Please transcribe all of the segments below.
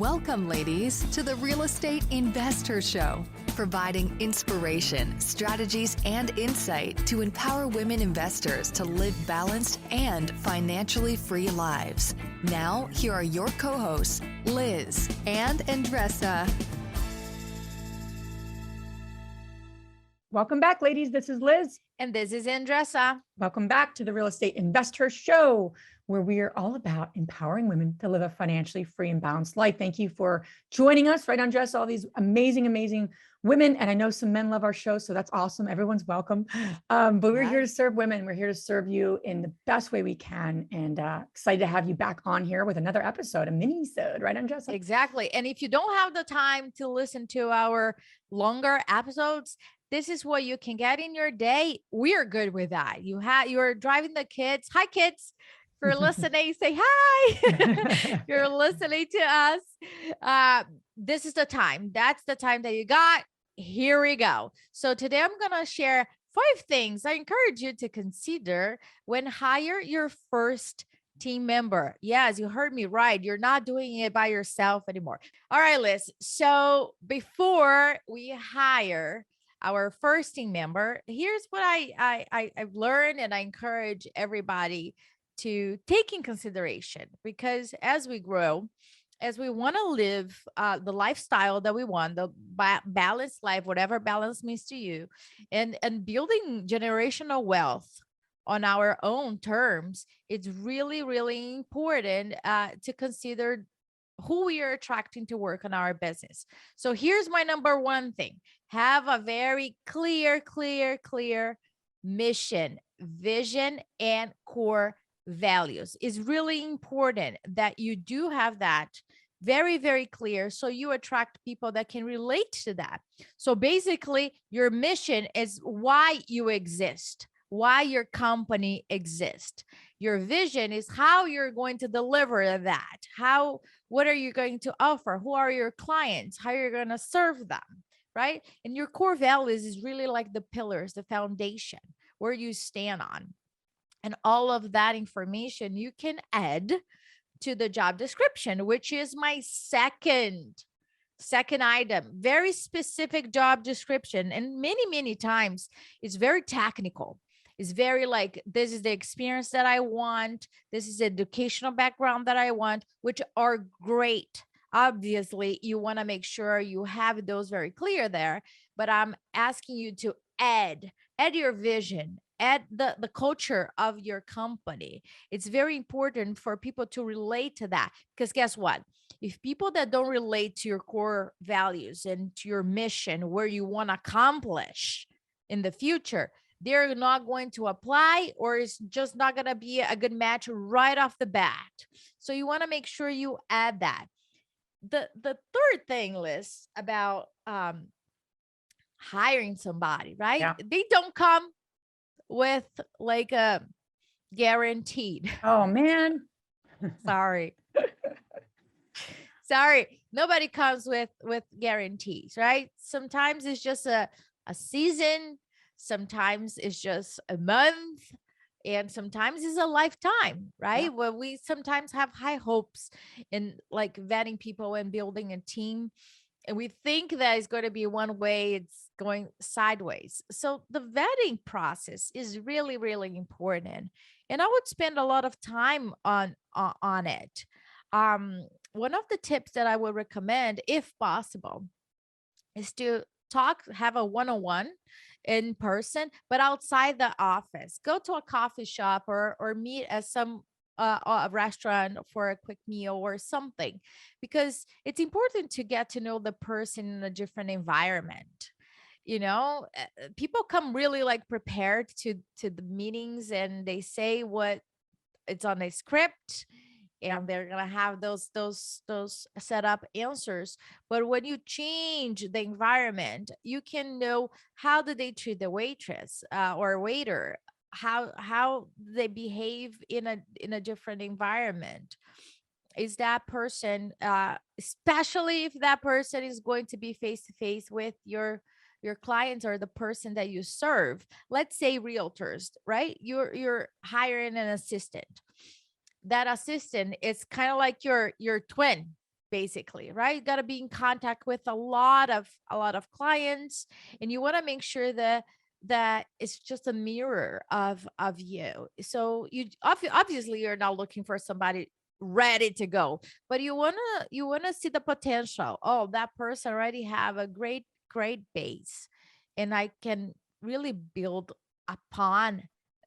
Welcome, ladies, to the Real Estate Investor Show, providing inspiration, strategies, and insight to empower women investors to live balanced and financially free lives. Now, here are your co-hosts, Liz and Andresa. Welcome back, ladies. This is Liz. And this is Andresa. Welcome back to the Real Estate Investor Show, where we are all about empowering women to live a financially free and balanced life. Thank you for joining us, right, Andresa? All these amazing, amazing women. And I know some men love our show, so that's awesome. Everyone's welcome. But we're here to serve women. We're here to serve you in the best way we can. And excited to have you back on here with another episode, a mini-sode, right, Andresa? Exactly. And if you don't have the time to listen to our longer episodes, this is what you can get in your day. We are good with that. You're driving the kids. Hi, kids. If you're listening, say hi. If you're listening to us, this is the time. That's the time that you got. Here we go. So today I'm going to share 5 things I encourage you to consider when hire your first team member. Yes, you heard me right. You're not doing it by yourself anymore. All right, Liz. So before we hire our first team member, here's what I've learned, and I encourage everybody to take in consideration, because as we grow, as we want to live the lifestyle that we want, the balanced life, whatever balance means to you, and building generational wealth on our own terms, it's really, really important to consider who we are attracting to work on our business. So here's my number 1 thing. Have a very clear mission, vision, and core values. It's really important that you do have that very, very clear, so you attract people that can relate to that. So basically, your mission is why you exist, why your company exists. Your vision is how you're going to deliver that. What are you going to offer? Who are your clients? How you're going to serve them, right? And your core values is really like the pillars, the foundation, where you stand on. And all of that information you can add to the job description, which is my second item. Very specific job description. And many times it's very technical. It's very like, this is the experience that I want. This is the educational background that I want, which are great. Obviously, you want to make sure you have those very clear there, but I'm asking you to add your vision, add the culture of your company. It's very important for people to relate to that, because guess what? If people that don't relate to your core values and to your mission, where you want to accomplish in the future, they're not going to apply, or it's just not going to be a good match right off the bat. So you want to make sure you add that. The third thing, Liz, about hiring somebody, right? Yeah. They don't come with like a guaranteed. Oh, man. Sorry. Nobody comes with guarantees, right? Sometimes it's just a season. Sometimes it's just a month, and sometimes it's a lifetime, right? Yeah. Well, we sometimes have high hopes in like vetting people and building a team, and we think that it's going to be one way, it's going sideways. So the vetting process is really, really important, and I would spend a lot of time on it. One of the tips that I would recommend, if possible, is to have a one-on-one in person, but outside the office. Go to a coffee shop or meet at some a restaurant for a quick meal or something, because it's important to get to know the person in a different environment. People come really like prepared to the meetings, and they say what it's on a script, and they're going to have those set up answers. But when you change the environment, you can know, how do they treat the waitress or waiter? How they behave in a different environment? Is that person, especially if that person is going to be face to face with your clients or the person that you serve? Let's say realtors, right? You're hiring an assistant. That assistant is kind of like your twin. basically, right? You got to be in contact with a lot of clients, and you want to make sure that it's just a mirror of you. So you obviously you're not looking for somebody ready to go, but you want to see the potential. Oh, that person already have a great base, and I can really build upon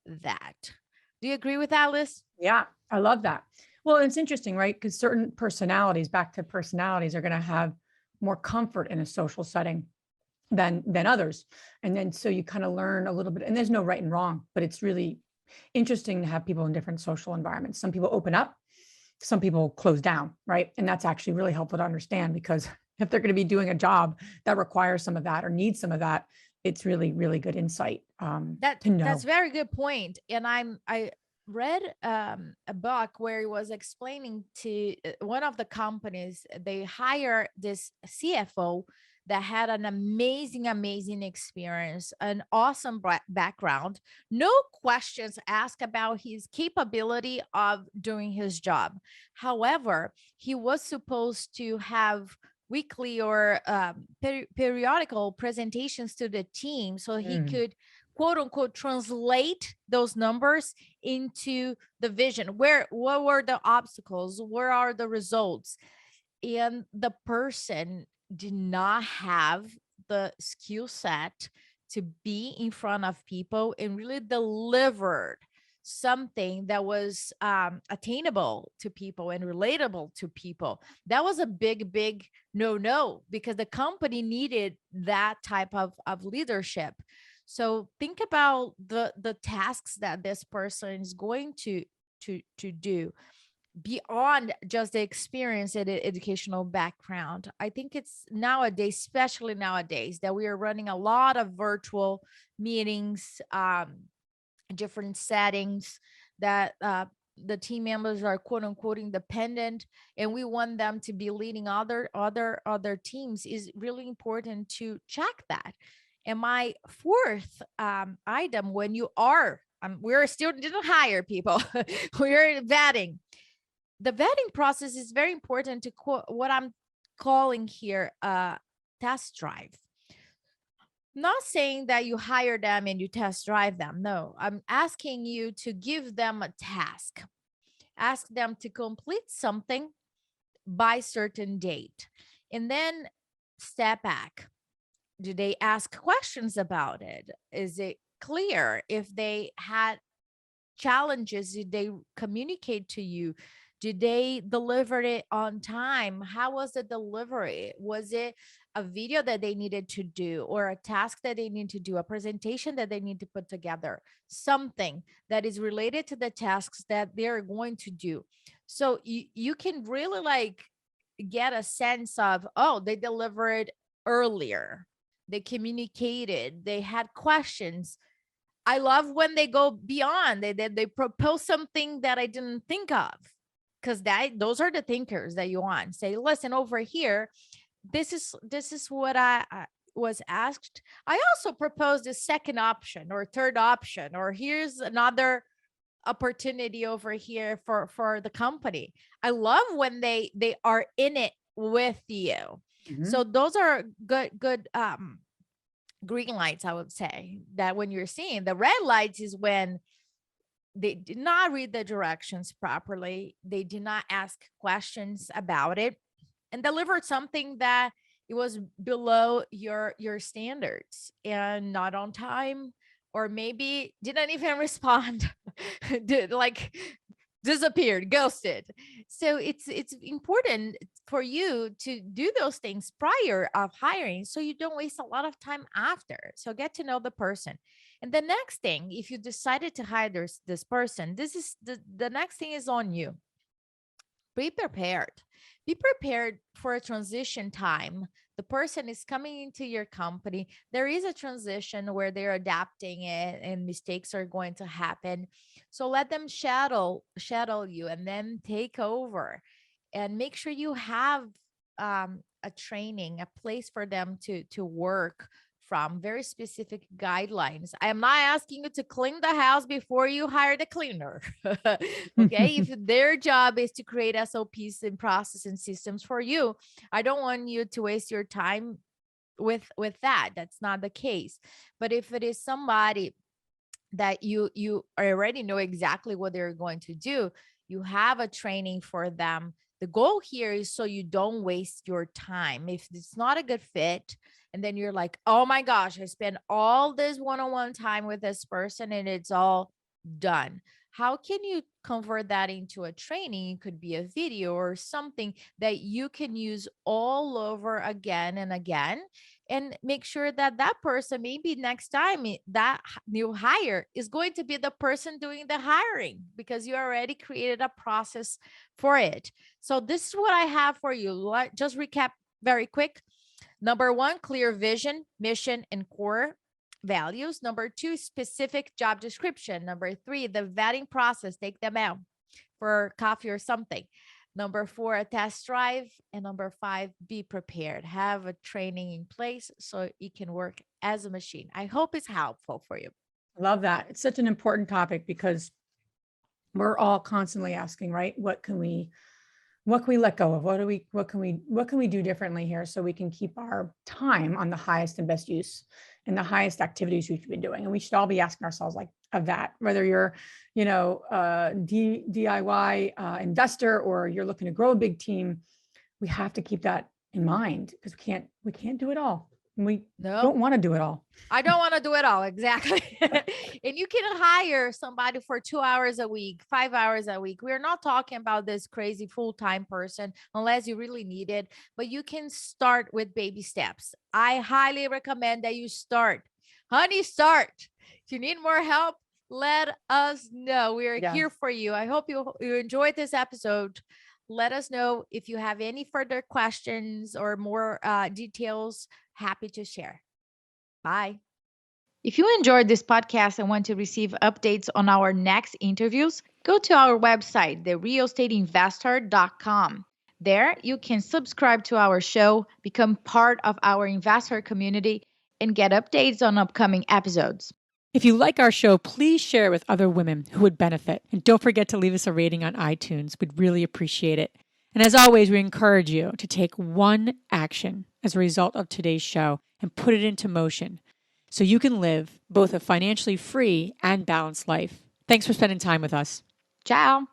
that. Do you agree with that, Liz? Yeah, I love that. Well, it's interesting, right? Because certain personalities, back to personalities, are going to have more comfort in a social setting than others. And then so you kind of learn a little bit, and there's no right and wrong, but it's really interesting to have people in different social environments. Some people open up, some people close down, right? And that's actually really helpful to understand, because if they're going to be doing a job that requires some of that or needs some of that, it's really, really good insight to know. That's very good point. And I read a book where he was explaining to one of the companies, they hire this CFO that had an amazing experience, an awesome background, no questions asked about his capability of doing his job. However, he was supposed to have weekly or periodical presentations to the team, so he could quote unquote translate those numbers into the vision. What were the obstacles? Where are the results? And the person did not have the skill set to be in front of people and really delivered something that was attainable to people and relatable to people. That was a big no, because the company needed that type of leadership. So think about the tasks that this person is going to do beyond just the experience and the educational background. I think it's nowadays, especially nowadays, that we are running a lot of virtual meetings, different settings, that the team members are quote unquote independent, and we want them to be leading other teams. Is really important to check that. And my fourth item, when you are we're still didn't hire people, we're vetting. The vetting process is very important to what I'm calling here test drive. Not saying that you hire them and you test drive them. No, I'm asking you to give them a task. Ask them to complete something by certain date. And then step back. Do they ask questions about it? Is it clear? If they had challenges, did they communicate to you? Did they deliver it on time? How was the delivery? Was it a video that they needed to do, or a task that they need to do, a presentation that they need to put together, something that is related to the tasks that they're going to do? So you can really like get a sense of, oh, they delivered earlier, they communicated, they had questions. I love when they go beyond, they propose something that I didn't think of, because those are the thinkers that you want. Say, listen, over here, this is what I was asked. I also proposed a second option or third option, or here's another opportunity over here for the company. I love when they are in it with you. So those are good green lights, I would say. That when you're seeing the red lights is when they did not read the directions properly, they did not ask questions about it, and delivered something that it was below your standards and not on time, or maybe didn't even respond. Like disappeared, ghosted. So it's important for you to do those things prior of hiring, so you don't waste a lot of time after. So get to know the person. And the next thing, if you decided to hire this person, this is the next thing is on you. Be prepared. Be prepared for a transition time. The person is coming into your company. There is a transition where they're adapting it and mistakes are going to happen. So let them shadow you and then take over, and make sure you have a training, a place for them to work from, very specific guidelines. I am not asking you to clean the house before you hire the cleaner. Okay. If their job is to create SOPs and process and systems for you, I don't want you to waste your time with that. That's not the case. But if it is somebody that you already know exactly what they're going to do, you have a training for them. The goal here is so you don't waste your time. If it's not a good fit, and then you're like, oh my gosh, I spent all this one-on-one time with this person and it's all done. How can you convert that into a training? It could be a video or something that you can use all over again and again, and make sure that that person, maybe next time that new hire is going to be the person doing the hiring, because you already created a process for it. So this is what I have for you. Just recap very quick. Number one, clear vision, mission, and core values. Number two, specific job description. Number three, the vetting process. Take them out for coffee or something. Number four, a test drive. And number five, be prepared. Have a training in place so it can work as a machine. I hope it's helpful for you. Love that. It's such an important topic because we're all constantly asking, right? What can we let go of? What can we do differently here so we can keep our time on the highest and best use and the highest activities we've been doing? And we should all be asking ourselves of that, whether you're, DIY investor or you're looking to grow a big team. We have to keep that in mind because we can't do it all. And we don't want to do it all. I don't want to do it all. Exactly. And you can hire somebody for 2 hours a week, 5 hours a week. We're not talking about this crazy full-time person unless you really need it, but you can start with baby steps. I highly recommend that you start. Honey, start. If you need more help, let us know. We're here for you. I hope you enjoyed this episode. Let us know if you have any further questions or more details. Happy to share. Bye. If you enjoyed this podcast and want to receive updates on our next interviews, go to our website, therealestateinvestor.com. There, you can subscribe to our show, become part of our investor community, and get updates on upcoming episodes. If you like our show, please share it with other women who would benefit. And don't forget to leave us a rating on iTunes. We'd really appreciate it. And as always, we encourage you to take one action as a result of today's show and put it into motion so you can live both a financially free and balanced life. Thanks for spending time with us. Ciao.